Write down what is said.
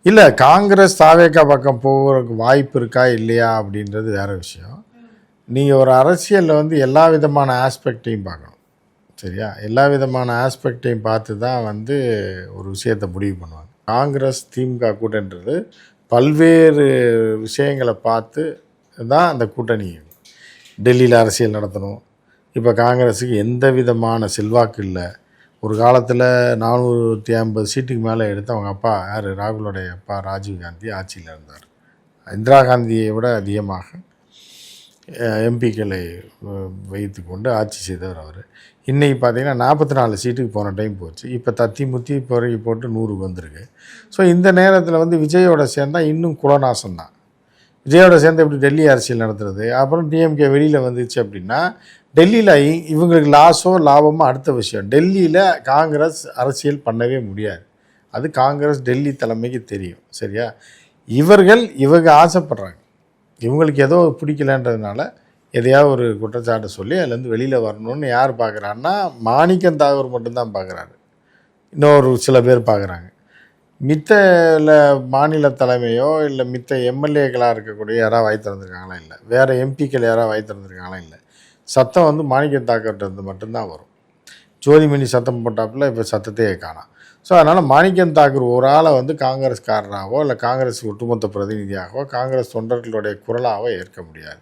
இல்லை, காங்கிரஸ் தாவேகா பக்கம் போகிறதுக்கு வாய்ப்பு இருக்கா இல்லையா அப்படின்றது வேறு விஷயம். நீங்கள் ஒரு அரசியலில் வந்து எல்லா விதமான ஆஸ்பெக்டையும் பார்க்கணும். சரியா? எல்லா விதமான ஆஸ்பெக்டையும் பார்த்து தான் வந்து ஒரு விஷயத்தை முடிவு பண்ணுவாங்க. காங்கிரஸ் திமுக கூட்டணின்றது பல்வேறு விஷயங்களை பார்த்து தான் அந்த கூட்டணி. டெல்லியில் அரசியல் நடத்தணும். இப்போ காங்கிரஸுக்கு எந்த விதமான செல்வாக்கு இல்லை. ஒரு காலத்தில் 450 சீட்டுக்கு மேலே எடுத்து அவங்க அப்பா யார், ராகுலோடைய அப்பா ராஜீவ் காந்தி ஆட்சியில் இருந்தார். இந்திரா காந்தியை விட அதிகமாக எம்பிக்களை வைத்து கொண்டு ஆட்சி செய்தவர் அவர். இன்றைக்கி பார்த்திங்கன்னா 44 சீட்டுக்கு போன டைம் போச்சு. இப்போ தத்தி முத்தி பிறகு போட்டு 100க்கு வந்திருக்கு. ஸோ இந்த நேரத்தில் வந்து விஜயோட சேர்ந்தால் இன்னும் குலநாசம் தான். விஜயோட சேர்ந்து எப்படி டெல்லி அரசியல் நடத்துறது? அப்புறம் டிஎம்கே வெளியில் வந்துச்சு அப்படின்னா டெல்லியில் இவங்களுக்கு லாஸோ லாபமோ அடுத்த விஷயம். டெல்லியில் காங்கிரஸ் அரசியல் பண்ணவே முடியாது. அது காங்கிரஸ் டெல்லி தலைமைக்கு தெரியும். சரியா? இவங்க ஆசைப்படுறாங்க. இவங்களுக்கு ஏதோ பிடிக்கலன்றதுனால எதையாவது ஒரு குற்றச்சாட்டு சொல்லி அதுலேருந்து வெளியில் வரணும்னு யார் பார்க்குறாருன்னா மாணிக்கம் தாகூர் மட்டும்தான் பார்க்குறாரு. இன்னொரு சில பேர் பார்க்குறாங்க. மித்த மாநில தலைமையோ இல்லை மித்த எம்எல்ஏக்களாக இருக்கக்கூடிய யாராவது வாய் திறந்துருக்காங்களா? இல்லை. வேறு எம்பிக்கள் யாராவது வாய் திறந்துருக்காங்களா? இல்லை. சத்தம் வந்து மாணிக்கம் தாக்கர்கிட்ட மட்டும்தான் வரும். ஜோதிமணி சத்தம் போட்டாப்புல இப்போ சத்தத்தையே காணாம். ஸோ அதனால் மாணிக்கம் தாக்கூர் ஒரு ஆளை வந்து காங்கிரஸ்காரராகவோ இல்லை காங்கிரஸ் ஒட்டுமொத்த பிரதிநிதியாகவோ காங்கிரஸ் தொண்டர்களுடைய குரலாகவோ ஏற்க முடியாது.